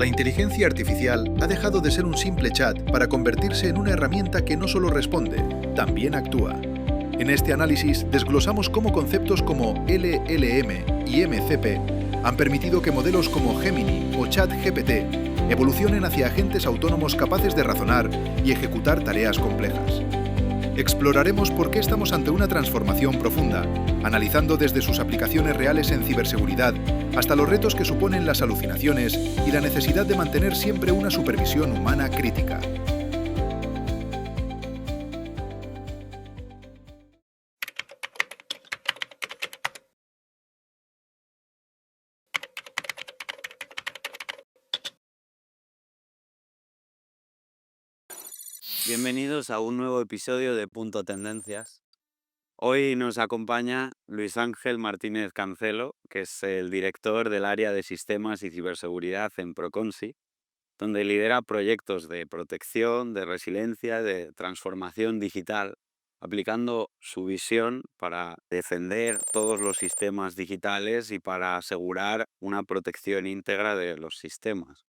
La inteligencia artificial ha dejado de ser un simple chat para convertirse en una herramienta que no solo responde, también actúa. En este análisis desglosamos cómo conceptos como LLM y MCP han permitido que modelos como Gemini o ChatGPT evolucionen hacia agentes autónomos capaces de razonar y ejecutar tareas complejas. Exploraremos por qué estamos ante una transformación profunda, analizando desde sus aplicaciones reales en ciberseguridad hasta los retos que suponen las alucinaciones y la necesidad de mantener siempre una supervisión humana crítica. Bienvenidos a un nuevo episodio de Punto Tendencias. Hoy nos acompaña Luis Ángel Martínez Cancelo, que es el director del área de sistemas y ciberseguridad en Proconsi, donde lidera proyectos de protección, de resiliencia, de transformación digital, aplicando su visión para defender todos los sistemas digitales y para asegurar una protección íntegra de los sistemas.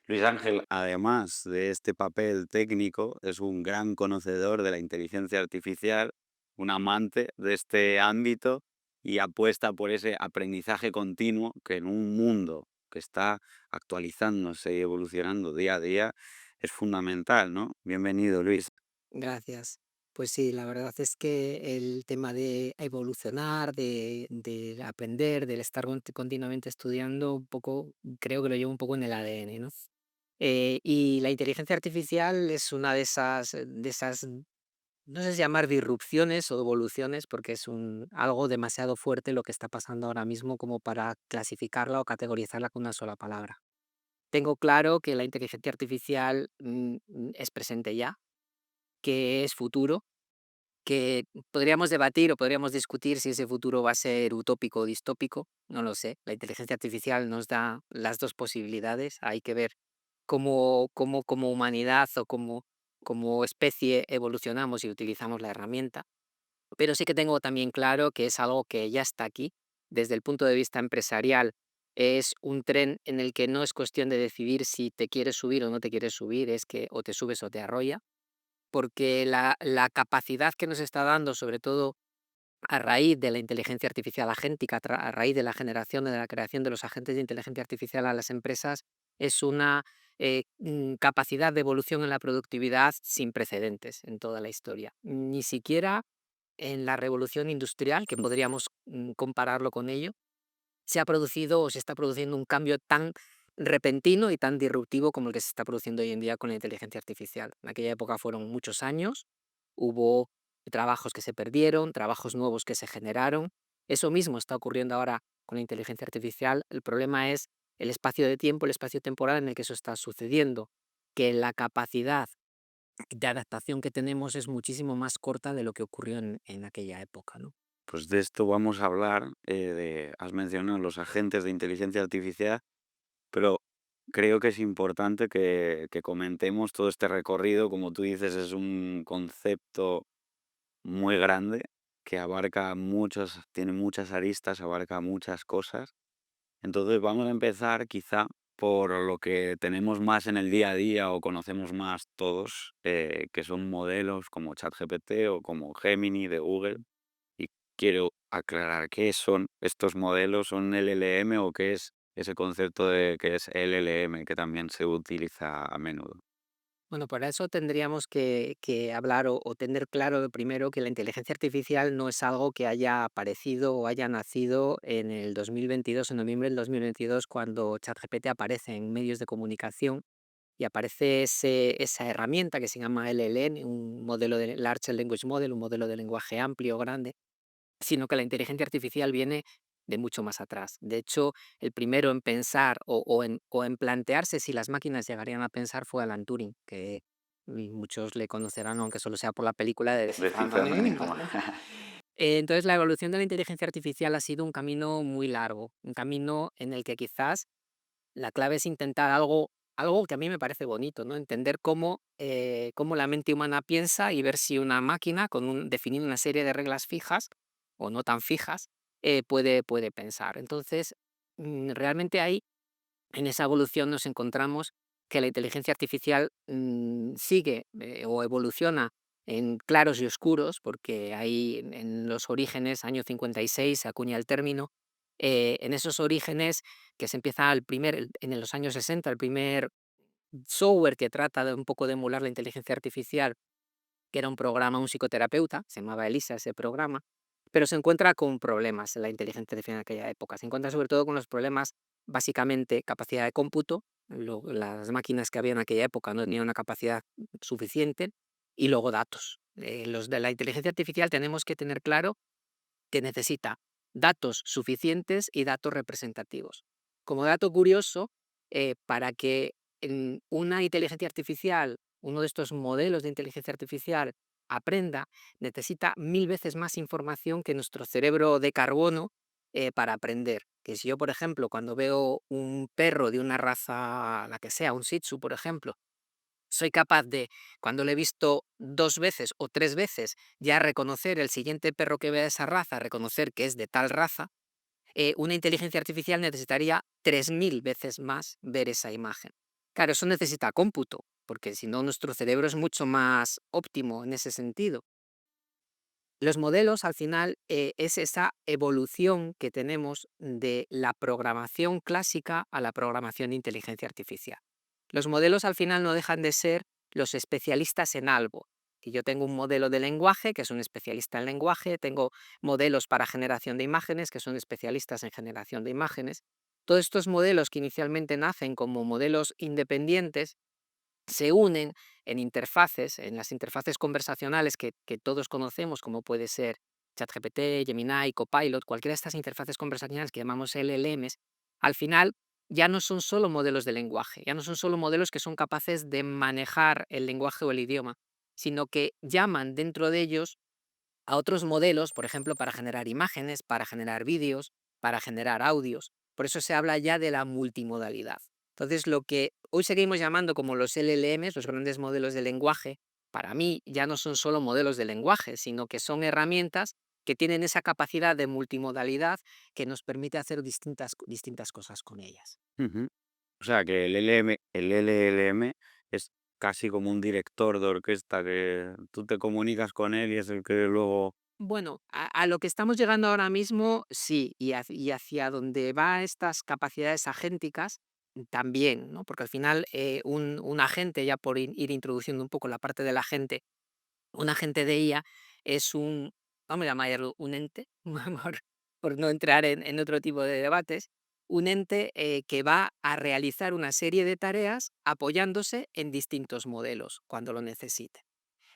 Luis Ángel, además de este papel técnico, es un gran conocedor de la inteligencia artificial, un amante de este ámbito y apuesta por ese aprendizaje continuo que en un mundo que está actualizándose y evolucionando día a día es fundamental, ¿no? Bienvenido, Luis. Gracias. Pues sí, la verdad es que el tema de evolucionar, de aprender, del estar continuamente estudiando, un poco, creo que lo llevo un poco en el ADN, ¿no? Y la inteligencia artificial es una de esas, no sé si llamar disrupciones o evoluciones, porque es algo demasiado fuerte lo que está pasando ahora mismo como para clasificarla o categorizarla con una sola palabra. Tengo claro que la inteligencia artificial es presente ya, que es futuro, que podríamos debatir o podríamos discutir si ese futuro va a ser utópico o distópico, no lo sé. La inteligencia artificial nos da las dos posibilidades. Hay que ver cómo como humanidad o como especie evolucionamos y utilizamos la herramienta. Pero sí que tengo también claro que es algo que ya está aquí. Desde el punto de vista empresarial, es un tren en el que no es cuestión de decidir si te quieres subir o no te quieres subir, es que o te subes o te arrolla, porque la capacidad que nos está dando, sobre todo a raíz de la inteligencia artificial agéntica, a raíz de la generación, de la creación de los agentes de inteligencia artificial a las empresas, es una capacidad de evolución en la productividad sin precedentes en toda la historia. Ni siquiera en la revolución industrial, que podríamos compararlo con ello, se ha producido o se está produciendo un cambio tan repentino y tan disruptivo como el que se está produciendo hoy en día con la inteligencia artificial. En aquella época fueron muchos años, hubo trabajos que se perdieron, trabajos nuevos que se generaron. Eso mismo está ocurriendo ahora con la inteligencia artificial. El problema es el espacio de tiempo, el espacio temporal en el que eso está sucediendo, que la capacidad de adaptación que tenemos es muchísimo más corta de lo que ocurrió en aquella época, ¿no? Pues de esto vamos a hablar, has mencionado los agentes de inteligencia artificial, pero creo que es importante que comentemos todo este recorrido. Como tú dices, es un concepto muy grande que abarca tiene muchas aristas, abarca muchas cosas. Entonces vamos a empezar quizá por lo que tenemos más en el día a día o conocemos más todos, que son modelos como ChatGPT o como Gemini de Google. Y quiero aclarar qué son estos modelos, ¿son LLM o qué es ese concepto de que es LLM que también se utiliza a menudo? Bueno, para eso tendríamos que hablar o tener claro de primero que la inteligencia artificial no es algo que haya aparecido o haya nacido en el 2022, en noviembre del 2022, cuando ChatGPT aparece en medios de comunicación y aparece esa herramienta que se llama LLM, un modelo de Large Language Model, un modelo de lenguaje amplio, grande, sino que la inteligencia artificial viene de mucho más atrás. De hecho, el primero en pensar o en plantearse si las máquinas llegarían a pensar fue Alan Turing, que muchos le conocerán, aunque solo sea por la película de Descifrando Descifrando Enigmas, Enigma. ¿no? Entonces, la evolución de la inteligencia artificial ha sido un camino muy largo, un camino en el que quizás la clave es intentar algo que a mí me parece bonito, ¿no? Entender cómo la mente humana piensa y ver si una máquina, definiendo una serie de reglas fijas o no tan fijas, puede pensar. Entonces, realmente hay En esa evolución nos encontramos que la inteligencia artificial sigue o evoluciona en claros y oscuros, porque ahí en los orígenes, año 56, se acuña el término. En esos orígenes, que se empieza en los años 60, el primer software que trata de un poco de emular la inteligencia artificial, que era un programa, un psicoterapeuta, se llamaba ELISA ese programa, pero se encuentra con problemas en la inteligencia artificial en aquella época. Se encuentra sobre todo con los problemas, básicamente, capacidad de cómputo. Las máquinas que había en aquella época no tenían una capacidad suficiente, y luego datos. Los de la inteligencia artificial tenemos que tener claro que necesita datos suficientes y datos representativos. Como dato curioso, para que una inteligencia artificial, uno de estos modelos de inteligencia artificial, aprenda, necesita 1000 veces más información que nuestro cerebro de carbono para aprender. Que si yo, por ejemplo, cuando veo un perro de una raza, la que sea, un Shih Tzu, por ejemplo, soy capaz de, cuando lo he visto 2 veces o 3 veces, ya reconocer el siguiente perro que vea de esa raza, reconocer que es de tal raza. Una inteligencia artificial necesitaría 3000 veces más ver esa imagen. Claro, eso necesita cómputo, porque si no, nuestro cerebro es mucho más óptimo en ese sentido. Los modelos, al final, es esa evolución que tenemos de la programación clásica a la programación de inteligencia artificial. Los modelos, al final, no dejan de ser los especialistas en algo. Que yo tengo un modelo de lenguaje, que es un especialista en lenguaje, tengo modelos para generación de imágenes, que son especialistas en generación de imágenes. Todos estos modelos, que inicialmente nacen como modelos independientes, se unen en las interfaces conversacionales que todos conocemos, como puede ser ChatGPT, Gemini, Copilot, cualquiera de estas interfaces conversacionales que llamamos LLMs. Al final ya no son solo modelos de lenguaje, ya no son solo modelos que son capaces de manejar el lenguaje o el idioma, sino que llaman dentro de ellos a otros modelos, por ejemplo, para generar imágenes, para generar vídeos, para generar audios. Por eso se habla ya de la multimodalidad. Entonces, lo que hoy seguimos llamando como los LLMs, los grandes modelos de lenguaje, para mí ya no son solo modelos de lenguaje, sino que son herramientas que tienen esa capacidad de multimodalidad que nos permite hacer distintas cosas con ellas. Ujú. O sea, que el LLM es casi como un director de orquesta, que tú te comunicas con él y es el que luego... Bueno, a lo que estamos llegando ahora mismo, sí, y hacia donde va estas capacidades agénticas, también, ¿no? Porque al final, un agente, ya por ir introduciendo un poco la parte del agente, un agente de IA es vamos a llamarlo un ente, por no entrar en otro tipo de debates, un ente que va a realizar una serie de tareas apoyándose en distintos modelos cuando lo necesite.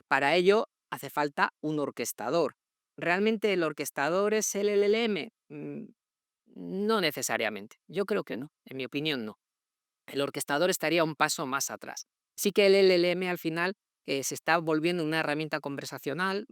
Para ello hace falta un orquestador. ¿Realmente el orquestador es el LLM? No necesariamente. Yo creo que no, en mi opinión no. El orquestador estaría un paso más atrás. Sí que el LLM al final se está volviendo una herramienta conversacional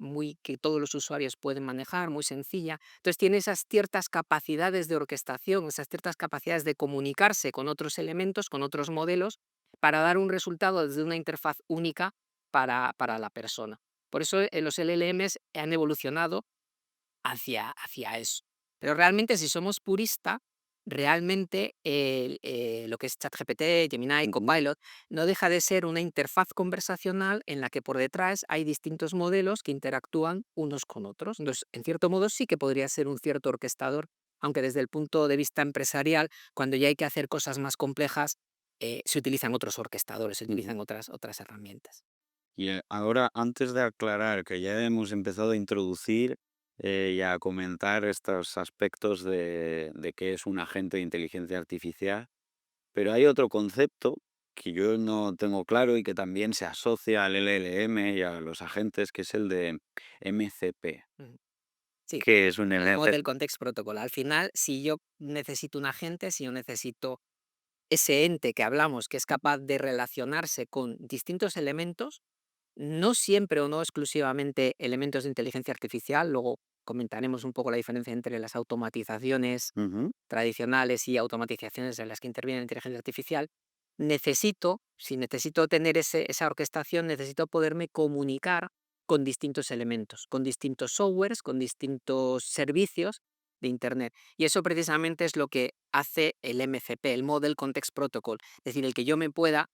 que todos los usuarios pueden manejar, muy sencilla. Entonces tiene esas ciertas capacidades de orquestación, esas ciertas capacidades de comunicarse con otros elementos, con otros modelos, para dar un resultado desde una interfaz única para la persona. Por eso los LLMs han evolucionado hacia eso. Pero realmente, si somos puristas, realmente lo que es ChatGPT, Gemini, Copilot, no deja de ser una interfaz conversacional en la que por detrás hay distintos modelos que interactúan unos con otros. Entonces, en cierto modo, sí que podría ser un cierto orquestador, aunque desde el punto de vista empresarial, cuando ya hay que hacer cosas más complejas, se utilizan otros orquestadores, se Ujú. utilizan otras herramientas. Y ahora, antes de aclarar que ya hemos empezado a introducir y a comentar estos aspectos de qué es un agente de inteligencia artificial, pero hay otro concepto que yo no tengo claro y que también se asocia al LLM y a los agentes, que es el de MCP. Ujú. Sí. ¿Qué es un Model Context Protocol. Al final, si yo necesito un agente, si yo necesito ese ente que hablamos, que es capaz de relacionarse con distintos elementos, no siempre o no exclusivamente elementos de inteligencia artificial, luego comentaremos un poco la diferencia entre las automatizaciones Ujú. tradicionales y automatizaciones en las que interviene la inteligencia artificial. Si necesito tener esa orquestación, necesito poderme comunicar con distintos elementos, con distintos softwares, con distintos servicios, de Internet. Y eso precisamente es lo que hace el MCP, el Model Context Protocol, es decir, el que yo me pueda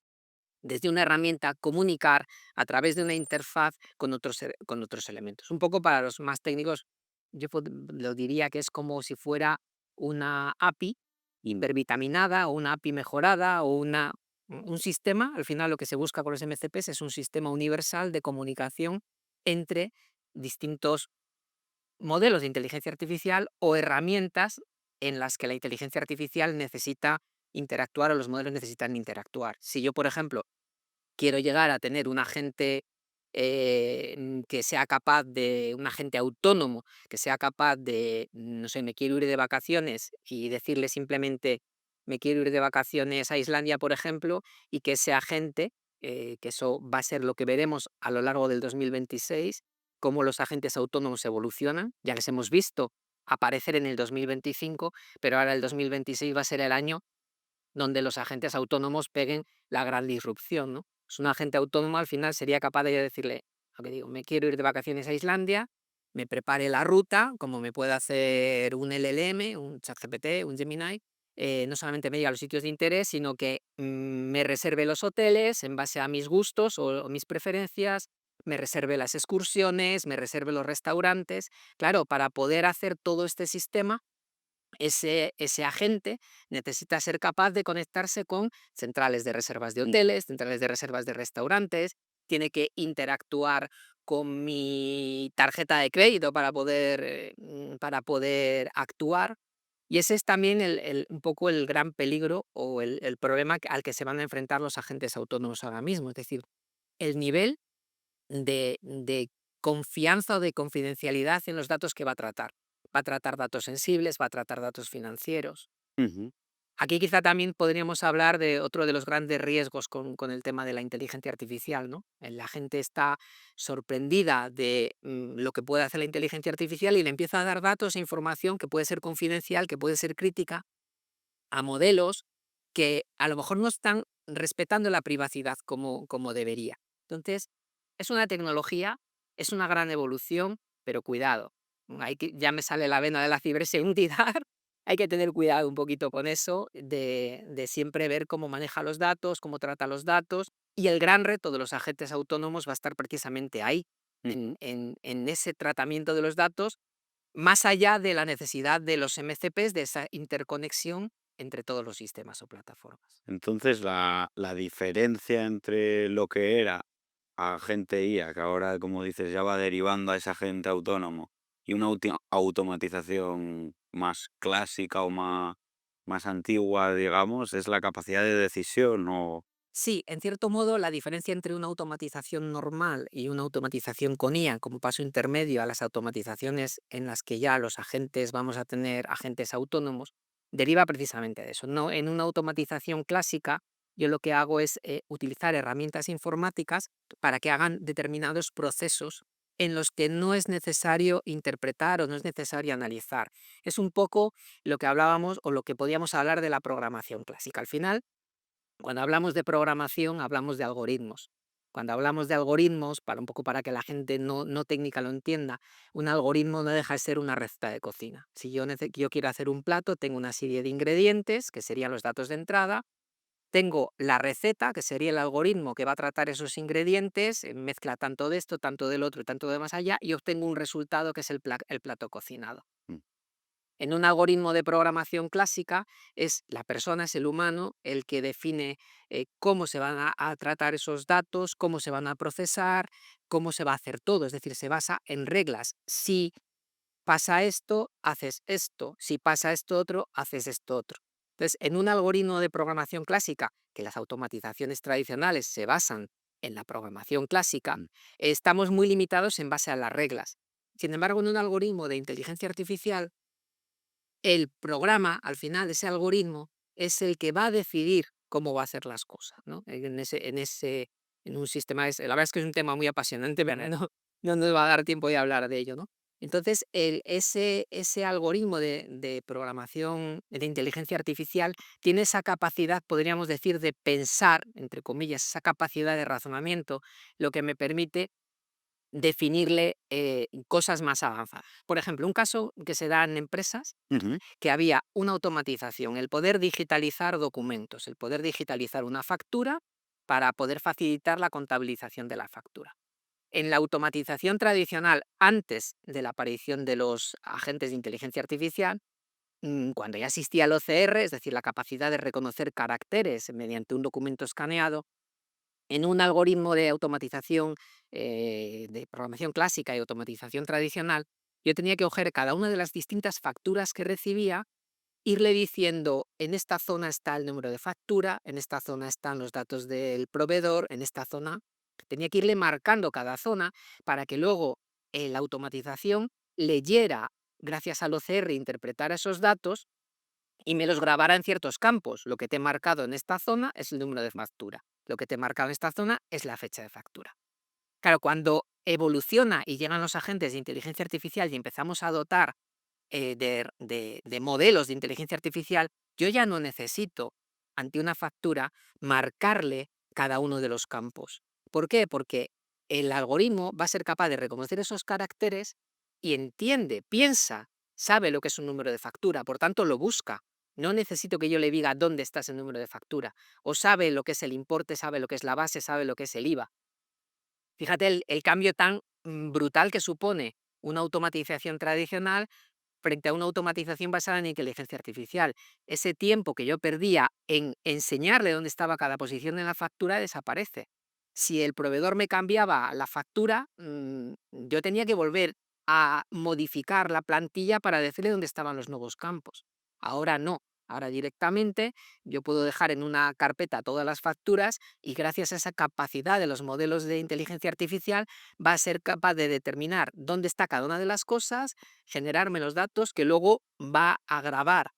desde una herramienta comunicar a través de una interfaz con otros elementos. Un poco para los más técnicos, lo diría que es como si fuera una API hipervitaminada o una API mejorada o un sistema. Al final lo que se busca con los MCPs es un sistema universal de comunicación entre distintos modelos de inteligencia artificial o herramientas en las que la inteligencia artificial necesita interactuar o los modelos necesitan interactuar. Si yo, por ejemplo, quiero llegar a tener un agente que sea capaz de, un agente autónomo, que sea capaz de, no sé, me quiero ir de vacaciones y decirle simplemente, me quiero ir de vacaciones a Islandia, por ejemplo, y que ese agente, que eso va a ser lo que veremos a lo largo del 2026, cómo los agentes autónomos evolucionan, ya les hemos visto aparecer en el 2025, pero ahora el 2026 va a ser el año donde los agentes autónomos peguen la gran disrupción, ¿no? Pues un agente autónomo al final sería capaz de decirle, lo que digo, me quiero ir de vacaciones a Islandia, me prepare la ruta, como me puede hacer un LLM, un ChatGPT, un Gemini, no solamente me diga los sitios de interés, sino que me reserve los hoteles en base a mis gustos o mis preferencias, me reserve las excursiones, me reserve los restaurantes. Claro, para poder hacer todo este sistema ese agente necesita ser capaz de conectarse con centrales de reservas de hoteles, centrales de reservas de restaurantes, tiene que interactuar con mi tarjeta de crédito para poder actuar. Y ese es también un poco el gran peligro o el problema al que se van a enfrentar los agentes autónomos ahora mismo. Es decir, el nivel de confianza o de confidencialidad en los datos que va a tratar. Va a tratar datos sensibles, va a tratar datos financieros. Ujú. Aquí quizá también podríamos hablar de otro de los grandes riesgos con el tema de la inteligencia artificial, ¿no? La gente está sorprendida de lo que puede hacer la inteligencia artificial y le empieza a dar datos e información que puede ser confidencial, que puede ser crítica, a modelos que a lo mejor no están respetando la privacidad como debería. Entonces, es una tecnología, es una gran evolución, pero cuidado. Ya me sale la vena de la ciberseguridad. Hay que tener cuidado un poquito con eso, de siempre ver cómo maneja los datos, cómo trata los datos. Y el gran reto de los agentes autónomos va a estar precisamente ahí, en ese tratamiento de los datos, más allá de la necesidad de los MCPs, de esa interconexión entre todos los sistemas o plataformas. Entonces, la diferencia entre lo que era agente IA, que ahora, como dices, ya va derivando a ese agente autónomo, y una automatización más clásica o más antigua, digamos, es la capacidad de decisión o... Sí, en cierto modo, la diferencia entre una automatización normal y una automatización con IA como paso intermedio a las automatizaciones en las que ya los agentes vamos a tener agentes autónomos, deriva precisamente de eso. No, en una automatización clásica, yo lo que hago es utilizar herramientas informáticas para que hagan determinados procesos en los que no es necesario interpretar o no es necesario analizar. Es un poco lo que hablábamos o lo que podíamos hablar de la programación clásica. Al final, cuando hablamos de programación, hablamos de algoritmos. Cuando hablamos de algoritmos, un poco para que la gente no técnica lo entienda, un algoritmo no deja de ser una receta de cocina. Si yo quiero hacer un plato, tengo una serie de ingredientes, que serían los datos de entrada, tengo la receta, que sería el algoritmo que va a tratar esos ingredientes, mezcla tanto de esto, tanto del otro y tanto de más allá, y obtengo un resultado que es el plato cocinado. Mm. En un algoritmo de programación clásica es la persona, es el humano, el que define cómo se van a tratar esos datos, cómo se van a procesar, cómo se va a hacer todo. Es decir, se basa en reglas. Si pasa esto, haces esto. Si pasa esto otro, haces esto otro. Entonces, en un algoritmo de programación clásica, que las automatizaciones tradicionales se basan en la programación clásica, Mm. estamos muy limitados en base a las reglas. Sin embargo, en un algoritmo de inteligencia artificial, el programa, al final, ese algoritmo, es el que va a decidir cómo va a hacer las cosas, ¿no? En un sistema, la verdad es que es un tema muy apasionante, pero no nos va a dar tiempo de hablar de ello, ¿no? Entonces, ese algoritmo de programación de inteligencia artificial tiene esa capacidad, podríamos decir, de pensar, entre comillas, esa capacidad de razonamiento, lo que me permite definirle cosas más avanzadas. Por ejemplo, un caso que se da en empresas, Ujú. que había una automatización, el poder digitalizar documentos, el poder digitalizar una factura para poder facilitar la contabilización de la factura. En la automatización tradicional, antes de la aparición de los agentes de inteligencia artificial, cuando ya existía el OCR, es decir, la capacidad de reconocer caracteres mediante un documento escaneado, en un algoritmo de automatización, de programación clásica y automatización tradicional, yo tenía que coger cada una de las distintas facturas que recibía, irle diciendo, en esta zona está el número de factura, en esta zona están los datos del proveedor, en esta zona. Tenía que irle marcando cada zona para que luego la automatización leyera, gracias al OCR, interpretara esos datos y me los grabara en ciertos campos. Lo que te he marcado en esta zona es el número de factura. Lo que te he marcado en esta zona es la fecha de factura. Claro, cuando evoluciona y llegan los agentes de inteligencia artificial y empezamos a dotar de modelos de inteligencia artificial, yo ya no necesito, ante una factura, marcarle cada uno de los campos. ¿Por qué? Porque el algoritmo va a ser capaz de reconocer esos caracteres y entiende, piensa, sabe lo que es un número de factura, por tanto lo busca. No necesito que yo le diga dónde está ese número de factura. O sabe lo que es el importe, sabe lo que es la base, sabe lo que es el IVA. Fíjate el cambio tan brutal que supone una automatización tradicional frente a una automatización basada en inteligencia artificial. Ese tiempo que yo perdía en enseñarle dónde estaba cada posición en la factura desaparece. Si el proveedor me cambiaba la factura, yo tenía que volver a modificar la plantilla para decirle dónde estaban los nuevos campos. Ahora no. Ahora directamente yo puedo dejar en una carpeta todas las facturas y gracias a esa capacidad de los modelos de inteligencia artificial va a ser capaz de determinar dónde está cada una de las cosas, generarme los datos que luego va a grabar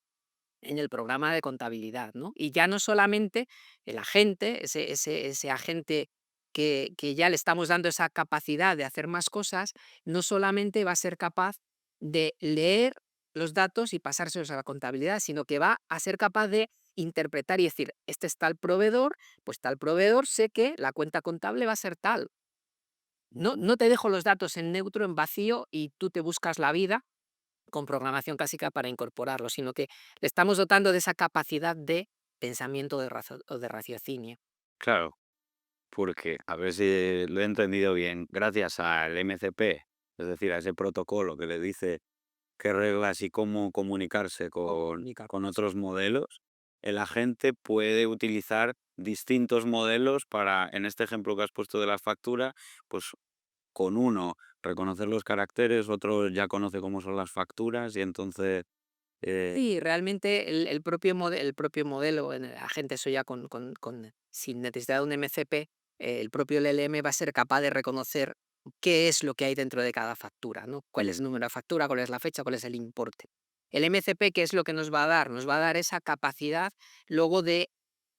en el programa de contabilidad, ¿no? Y ya no solamente el agente, ese agente que ya le estamos dando esa capacidad de hacer más cosas, no solamente va a ser capaz de leer los datos y pasárselos a la contabilidad, sino que va a ser capaz de interpretar y decir, este es tal proveedor, pues tal proveedor sé que la cuenta contable va a ser tal. No te dejo los datos en neutro, en vacío, y tú te buscas la vida con programación clásica para incorporarlo, sino que le estamos dotando de esa capacidad de pensamiento o de raciocinio. Claro, porque, a ver si lo he entendido bien, gracias al MCP, es decir, a ese protocolo que le dice qué reglas y cómo comunicarse O con comunicarnos. otros modelos, el agente puede utilizar distintos modelos para, en este ejemplo que has puesto de la factura, pues con uno reconocer los caracteres, otro ya conoce cómo son las facturas y entonces... eh, Sí, realmente el propio modelo en el agente, eso ya sin necesidad de un MCP, el propio LLM va a ser capaz de reconocer qué es lo que hay dentro de cada factura, ¿no? Cuál es mm, el número de factura, cuál es la fecha, cuál es el importe. El MCP, ¿qué es lo que nos va a dar? Nos va a dar esa capacidad luego de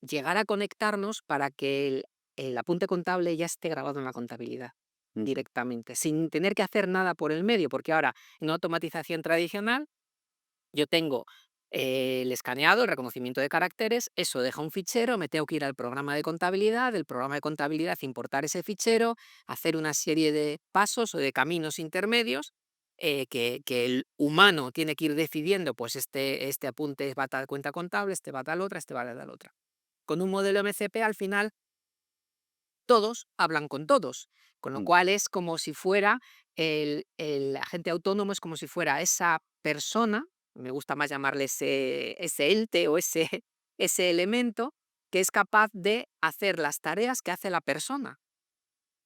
llegar a conectarnos para que el apunte contable ya esté grabado en la contabilidad mm, directamente, sin tener que hacer nada por el medio, porque ahora en una automatización tradicional yo tengo el escaneado, el reconocimiento de caracteres, eso deja un fichero, me tengo que ir al programa de contabilidad, del programa de contabilidad importar ese fichero, hacer una serie de pasos o de caminos intermedios que el humano tiene que ir decidiendo, pues este apunte va a tal cuenta contable, este va a tal otra, este va a tal otra. Con un modelo MCP al final todos hablan con todos, con lo mm, cual es como si fuera el agente autónomo, es como si fuera esa persona, me gusta más llamarle ese ente o ese elemento que es capaz de hacer las tareas que hace la persona.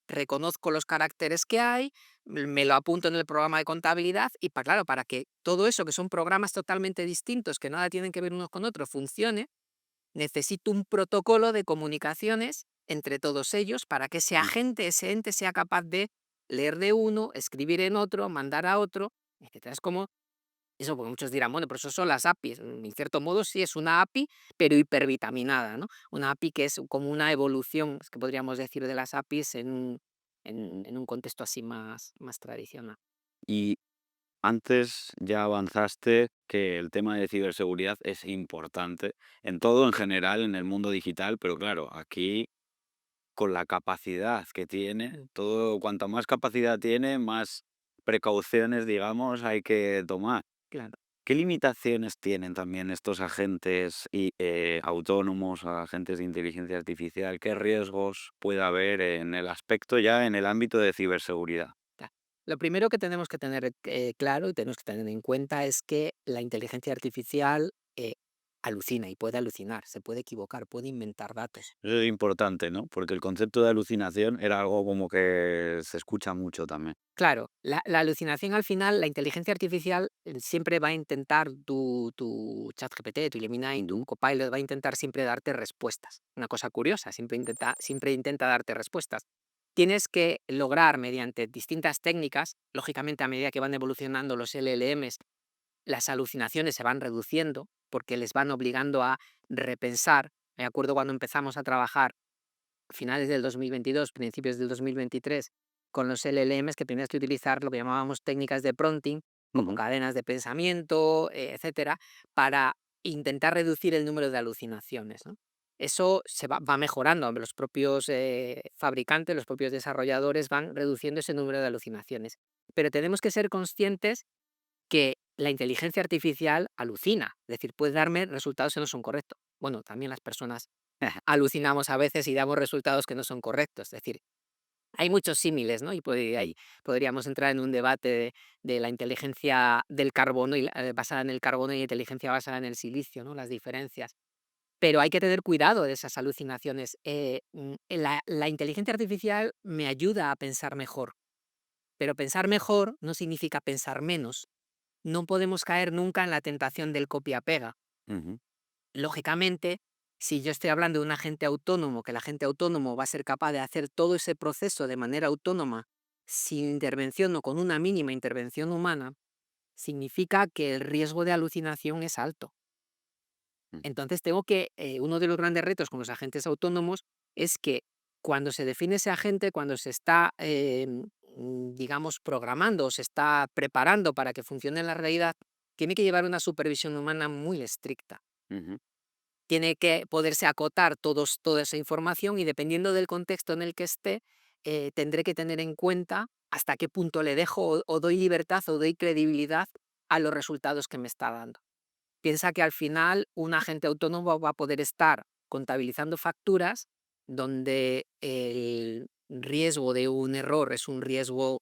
Reconozco los caracteres que hay, me lo apunto en el programa de contabilidad y claro, para que todo eso, que son programas totalmente distintos, que nada tienen que ver unos con otros, funcione, necesito un protocolo de comunicaciones entre todos ellos para que ese mm. agente, ese ente sea capaz de leer de uno, escribir en otro, mandar a otro, etcétera. Es como eso, porque muchos dirán, bueno, pero eso son las APIs. En cierto modo sí es una API, pero hipervitaminada, ¿no? Una API que es como una evolución, es que podríamos decir, de las APIs en un contexto así más tradicional. Y antes ya avanzaste que el tema de ciberseguridad es importante en todo en general, en el mundo digital, pero claro, aquí con la capacidad que tiene. Mm, Todo, cuanta más capacidad tiene, más precauciones, digamos, hay que tomar. claro. ¿Qué limitaciones tienen también estos agentes autónomos, agentes de inteligencia artificial? ¿Qué riesgos puede haber en el aspecto ya en el ámbito de ciberseguridad? Ya. Lo primero que tenemos que tener claro y tenemos que tener en cuenta es que la inteligencia artificial alucina y puede alucinar, se puede equivocar, puede inventar datos. Eso es importante, ¿no? Porque el concepto de alucinación era algo como que se escucha mucho también. Claro, la alucinación al final, la inteligencia artificial siempre va a intentar, tu ChatGPT, tu Gemini, tu Ujú, Copilot va a intentar siempre darte respuestas. Una cosa curiosa, siempre intenta darte respuestas. Tienes que lograr mediante distintas técnicas, lógicamente a medida que van evolucionando los LLMs, las alucinaciones se van reduciendo porque les van obligando a repensar. Me acuerdo cuando empezamos a trabajar finales del 2022, principios del 2023, con los LLMs, que tenías que utilizar lo que llamábamos técnicas de prompting, como ujú, cadenas de pensamiento, etcétera, para intentar reducir el número de alucinaciones, ¿no? Eso va mejorando, los propios fabricantes, los propios desarrolladores van reduciendo ese número de alucinaciones. Pero tenemos que ser conscientes que la inteligencia artificial alucina, es decir, puede darme resultados que no son correctos. Bueno, también las personas alucinamos a veces y damos resultados que no son correctos. Es decir, hay muchos símiles, ¿no? Y ahí podríamos entrar en un debate de la inteligencia del carbono basada en el carbono y la inteligencia basada en el silicio, ¿no? Las diferencias. Pero hay que tener cuidado de esas alucinaciones. La inteligencia artificial me ayuda a pensar mejor, pero pensar mejor no significa pensar menos. No podemos caer nunca en la tentación del copia-pega. ujú, Lógicamente, si yo estoy hablando de un agente autónomo, que el agente autónomo va a ser capaz de hacer todo ese proceso de manera autónoma, sin intervención o con una mínima intervención humana, significa que el riesgo de alucinación es alto. mm. Entonces uno de los grandes retos con los agentes autónomos es que cuando se define ese agente, cuando se está, digamos, programando o se está preparando para que funcione en la realidad, tiene que llevar una supervisión humana muy estricta. Ujú, Tiene que poderse acotar toda esa información y dependiendo del contexto en el que esté, tendré que tener en cuenta hasta qué punto le dejo o doy libertad o doy credibilidad a los resultados que me está dando. Piensa que al final un agente autónomo va a poder estar contabilizando facturas donde el riesgo de un error es un riesgo,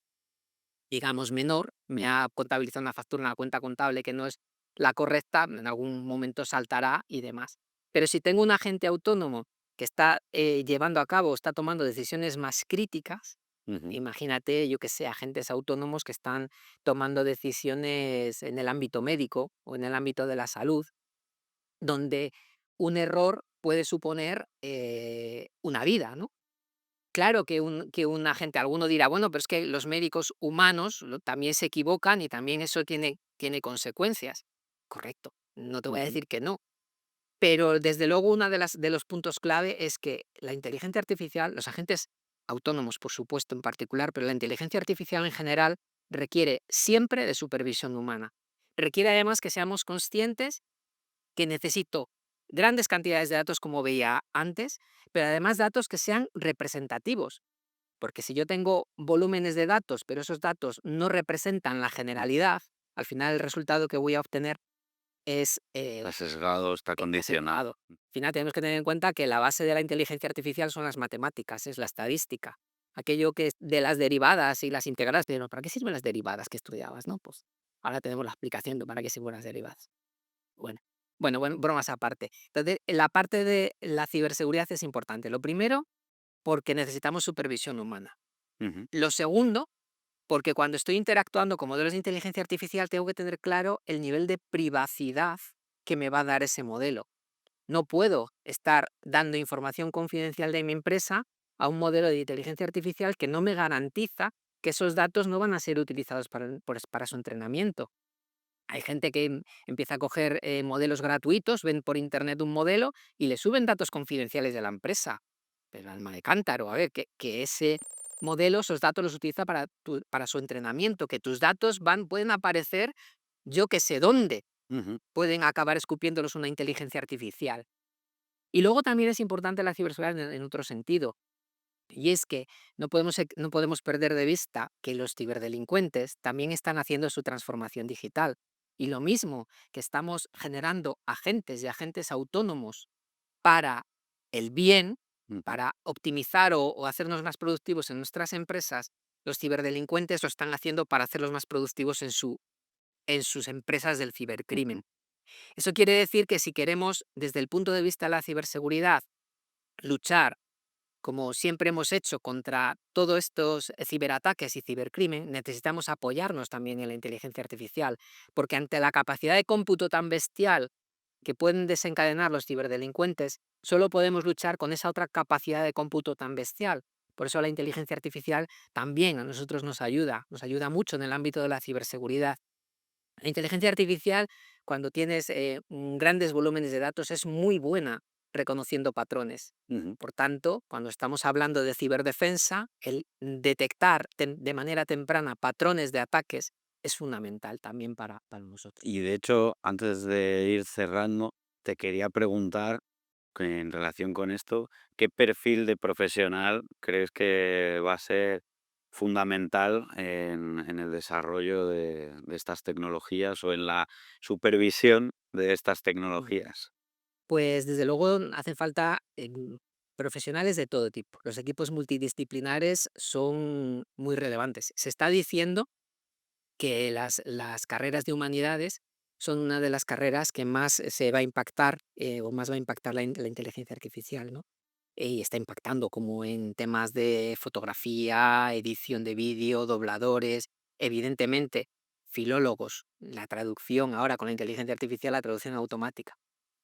digamos, menor. Me ha contabilizado una factura, una cuenta contable que no es la correcta, en algún momento saltará y demás. Pero si tengo un agente autónomo que está llevando a cabo, está tomando decisiones más críticas, ujú, imagínate, yo que sé, agentes autónomos que están tomando decisiones en el ámbito médico o en el ámbito de la salud, donde un error puede suponer una vida, ¿no? Claro que un agente, alguno dirá, bueno, pero es que los médicos humanos también se equivocan y también eso tiene consecuencias. Correcto, no te voy a ujú, decir que no. Pero desde luego uno de los puntos clave es que la inteligencia artificial, los agentes autónomos, por supuesto, en particular, pero la inteligencia artificial en general requiere siempre de supervisión humana. Requiere además que seamos conscientes que necesito grandes cantidades de datos, como veía antes, pero además datos que sean representativos. Porque si yo tengo volúmenes de datos, pero esos datos no representan la generalidad, al final el resultado que voy a obtener es está sesgado, está condicionado. sesgado. Al final tenemos que tener en cuenta que la base de la inteligencia artificial son las matemáticas, es la estadística. Aquello que es de las derivadas y las integrales, pero ¿para qué sirven las derivadas que estudiabas? ¿No? Pues ahora tenemos la explicación de para qué sirven las derivadas. Bueno, bueno, bromas aparte. Entonces, la parte de la ciberseguridad es importante. Lo primero, porque necesitamos supervisión humana. Ujú, Lo segundo, porque cuando estoy interactuando con modelos de inteligencia artificial tengo que tener claro el nivel de privacidad que me va a dar ese modelo. No puedo estar dando información confidencial de mi empresa a un modelo de inteligencia artificial que no me garantiza que esos datos no van a ser utilizados para su entrenamiento. Hay gente que empieza a coger modelos gratuitos, ven por internet un modelo y le suben datos confidenciales de la empresa. Pero alma de cántaro, a ver, que ese modelo, esos datos los utiliza para su entrenamiento, que tus datos pueden aparecer yo que sé dónde, ujú, pueden acabar escupiéndolos una inteligencia artificial. Y luego también es importante la ciberseguridad en otro sentido. Y es que no podemos perder de vista que los ciberdelincuentes también están haciendo su transformación digital. Y lo mismo que estamos generando agentes y agentes autónomos para el bien, Ujú. para optimizar o hacernos más productivos en nuestras empresas, los ciberdelincuentes lo están haciendo para hacerlos más productivos en sus empresas del Ujú. cibercrimen. Eso quiere decir que si queremos, desde el punto de vista de la ciberseguridad, luchar como siempre hemos hecho contra todos estos ciberataques y cibercrimen, necesitamos apoyarnos también en la inteligencia artificial, porque ante la capacidad de cómputo tan bestial que pueden desencadenar los ciberdelincuentes, solo podemos luchar con esa otra capacidad de cómputo tan bestial. Por eso la inteligencia artificial también a nosotros nos ayuda mucho en el ámbito de la ciberseguridad. La inteligencia artificial, cuando tienes grandes volúmenes de datos, es muy buena reconociendo patrones. Ujú. Por tanto, cuando estamos hablando de ciberdefensa, el detectar de manera temprana patrones de ataques es fundamental también para nosotros. Y de hecho, antes de ir cerrando, te quería preguntar, que en relación con esto, ¿qué perfil de profesional crees que va a ser fundamental en el desarrollo de estas tecnologías o en la supervisión de estas Mm. tecnologías? Pues desde luego hacen falta profesionales de todo tipo. Los equipos multidisciplinares son muy relevantes. Se está diciendo que las carreras de humanidades son una de las carreras que más se va a impactar o más va a impactar la inteligencia artificial, ¿no? Y está impactando como en temas de fotografía, edición de vídeo, dobladores, evidentemente, filólogos, la traducción ahora con la inteligencia artificial, la traducción automática.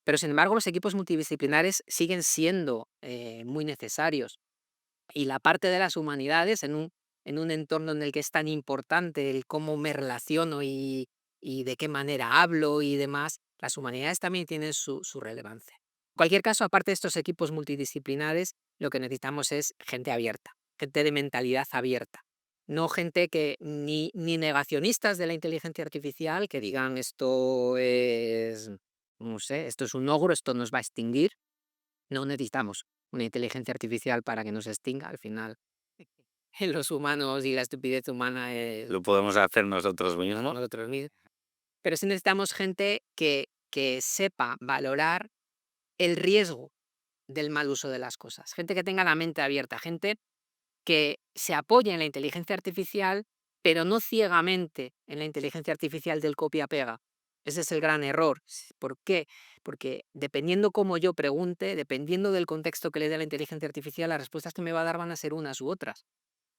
Pero sin embargo, los equipos multidisciplinares siguen siendo muy necesarios y la parte de las humanidades en un entorno en el que es tan importante el cómo me relaciono y de qué manera hablo y demás, las humanidades también tienen su relevancia. En cualquier caso, aparte de estos equipos multidisciplinares, lo que necesitamos es gente abierta, gente de mentalidad abierta. No gente que ni negacionistas de la inteligencia artificial que digan esto es, no sé, esto es un ogro, esto nos va a extinguir. No necesitamos una inteligencia artificial para que nos extinga. Al final, los humanos y la estupidez humana es ¿Lo podemos hacer nosotros mismos? nosotros mismos. Pero sí necesitamos gente que sepa valorar el riesgo del mal uso de las cosas. Gente que tenga la mente abierta, gente que se apoye en la inteligencia artificial, pero no ciegamente en la inteligencia artificial del copia-pega. Ese es el gran error. ¿Por qué? Porque dependiendo cómo yo pregunte, dependiendo del contexto que le dé la inteligencia artificial, las respuestas que me va a dar van a ser unas u otras.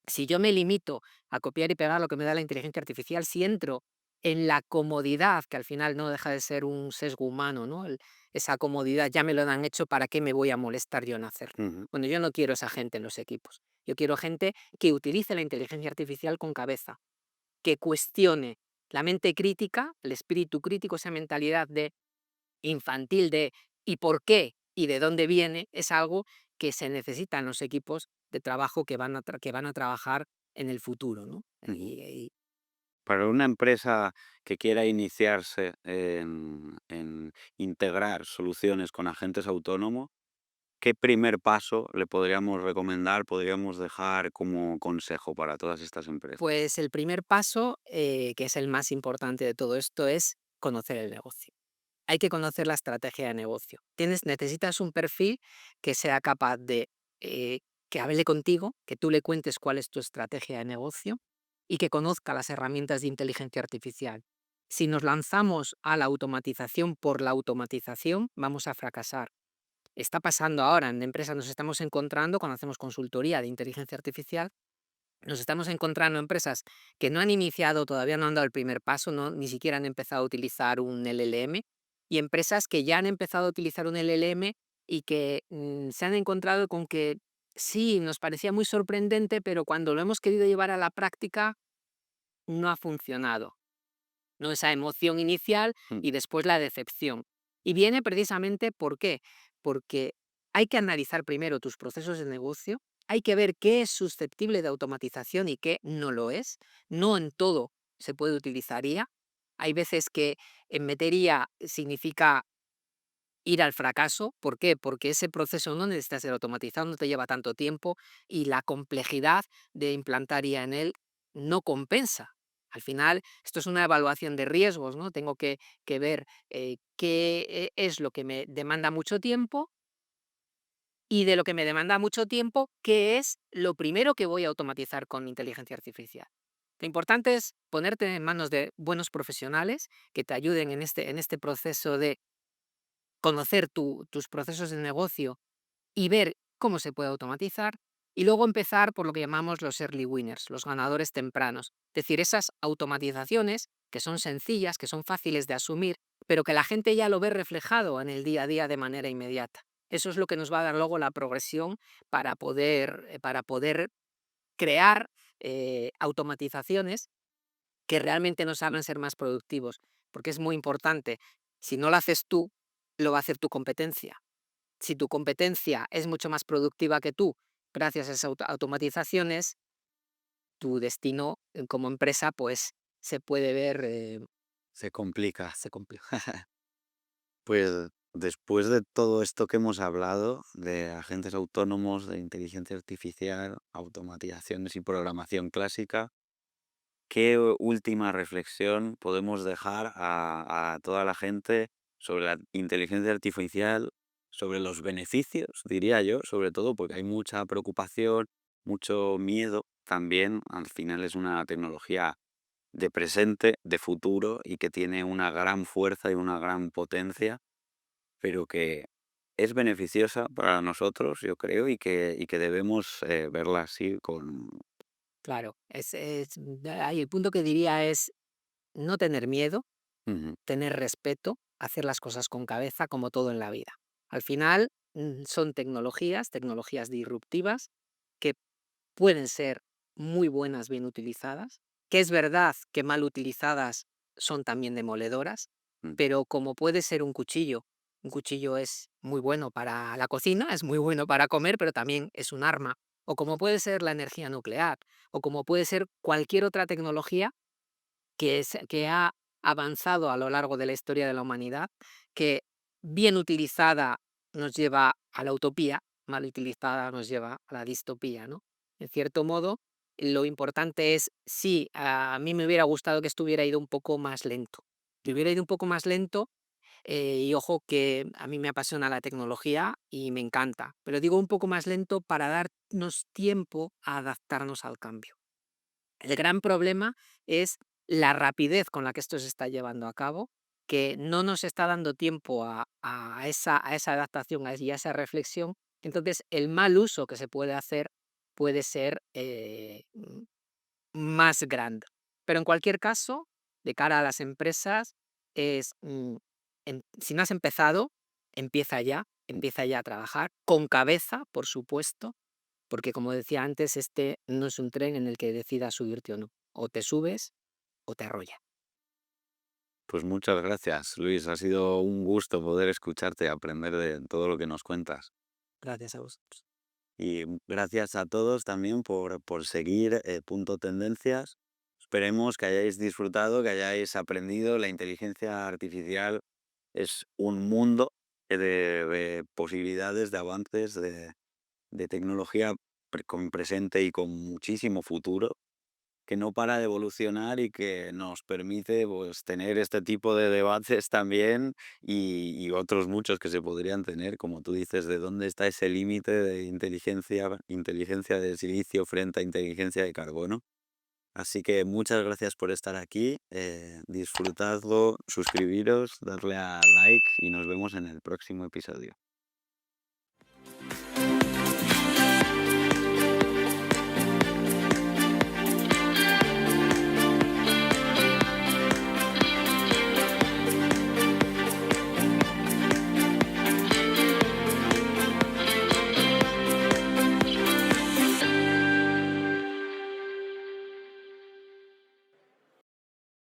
Si yo me limito a copiar y pegar lo que me da la inteligencia artificial, si entro en la comodidad, que al final no deja de ser un sesgo humano, ¿no? Esa comodidad ya me lo han hecho, ¿para qué me voy a molestar yo en hacerlo? Ujú. Bueno, yo no quiero esa gente en los equipos. Yo quiero gente que utilice la inteligencia artificial con cabeza, que cuestione la mente crítica, el espíritu crítico, esa mentalidad de infantil de ¿y por qué? ¿Y de dónde viene? Es algo que se necesita en los equipos de trabajo que van a trabajar en el futuro, ¿no? Ujú. Y Para una empresa que quiera iniciarse en integrar soluciones con agentes autónomos, ¿qué primer paso le podríamos recomendar, podríamos dejar como consejo para todas estas empresas? pues el primer paso, que es el más importante de todo esto, es conocer el negocio. Hay que conocer la estrategia de negocio. Necesitas un perfil que sea capaz de que hable contigo, que tú le cuentes cuál es tu estrategia de negocio y que conozca las herramientas de inteligencia artificial. Si nos lanzamos a la automatización por la automatización, vamos a fracasar. Está pasando ahora en empresas, nos estamos encontrando cuando hacemos consultoría de inteligencia artificial, nos estamos encontrando empresas que no han iniciado, todavía no han dado el primer paso, ni siquiera han empezado a utilizar un LLM, y empresas que ya han empezado a utilizar un LLM y que se han encontrado con que sí, nos parecía muy sorprendente, pero cuando lo hemos querido llevar a la práctica, no ha funcionado. ¿No? Esa emoción inicial Mm. y después la decepción. Y viene precisamente ¿por qué? Porque hay que analizar primero tus procesos de negocio, hay que ver qué es susceptible de automatización y qué no lo es. No en todo se puede utilizar IA. Hay veces que en meter IA significa ir al fracaso. ¿Por qué? Porque ese proceso no necesita ser automatizado, no te lleva tanto tiempo y la complejidad de implantar IA en él no compensa. Al final, esto es una evaluación de riesgos, ¿no? Tengo que ver qué es lo que me demanda mucho tiempo y de lo que me demanda mucho tiempo, qué es lo primero que voy a automatizar con inteligencia artificial. Lo importante es ponerte en manos de buenos profesionales que te ayuden en este proceso de conocer tus procesos de negocio y ver cómo se puede automatizar, y luego empezar por lo que llamamos los early winners, los ganadores tempranos. Es decir, esas automatizaciones que son sencillas, que son fáciles de asumir, pero que la gente ya lo ve reflejado en el día a día de manera inmediata. Eso es lo que nos va a dar luego la progresión para poder crear automatizaciones que realmente nos hagan ser más productivos, porque es muy importante. Si no lo haces tú, lo va a hacer tu competencia. Si tu competencia es mucho más productiva que tú, gracias a esas automatizaciones, tu destino como empresa, pues se puede ver, Se complica. se complica. Pues después de todo esto que hemos hablado, de agentes autónomos, de inteligencia artificial, automatizaciones y programación clásica, ¿qué última reflexión podemos dejar a toda la gente sobre la inteligencia artificial, sobre los beneficios, diría yo, sobre todo porque hay mucha preocupación, mucho miedo también? Al final es una tecnología de presente, de futuro y que tiene una gran fuerza y una gran potencia, pero que es beneficiosa para nosotros, yo creo, y que debemos verla así con... Claro, ahí el punto que diría es no tener miedo, Ujú, tener respeto, hacer las cosas con cabeza, como todo en la vida. Al final, son tecnologías disruptivas que pueden ser muy buenas bien utilizadas, que es verdad que mal utilizadas son también demoledoras, mm. pero como puede ser un cuchillo es muy bueno para la cocina, es muy bueno para comer, pero también es un arma, o como puede ser la energía nuclear, o como puede ser cualquier otra tecnología que ha avanzado a lo largo de la historia de la humanidad, que bien utilizada nos lleva a la utopía, mal utilizada nos lleva a la distopía, ¿no? En cierto modo, lo importante es, sí, a mí me hubiera gustado que estuviera ido un poco más lento. Que hubiera ido un poco más lento, y ojo que a mí me apasiona la tecnología y me encanta, pero digo un poco más lento para darnos tiempo a adaptarnos al cambio. El gran problema es la rapidez con la que esto se está llevando a cabo, que no nos está dando tiempo a esa adaptación y a esa reflexión. Entonces, el mal uso que se puede hacer puede ser más grande. Pero en cualquier caso, de cara a las empresas, es, si no has empezado, empieza ya a trabajar, con cabeza, por supuesto, porque como decía antes, este no es un tren en el que decidas subirte o no. O te subes o te arrolla. Pues muchas gracias, Luis. Ha sido un gusto poder escucharte y aprender de todo lo que nos cuentas. Gracias a vosotros. Y gracias a todos también por seguir Punto Tendencias. Esperemos que hayáis disfrutado, que hayáis aprendido. La inteligencia artificial es un mundo de posibilidades, de avances, de tecnología con presente y con muchísimo futuro, que no para de evolucionar y que nos permite, pues, tener este tipo de debates también y otros muchos que se podrían tener, como tú dices, de dónde está ese límite de inteligencia de silicio frente a inteligencia de carbono. Así que muchas gracias por estar aquí, disfrutadlo, suscribiros, darle a like y nos vemos en el próximo episodio.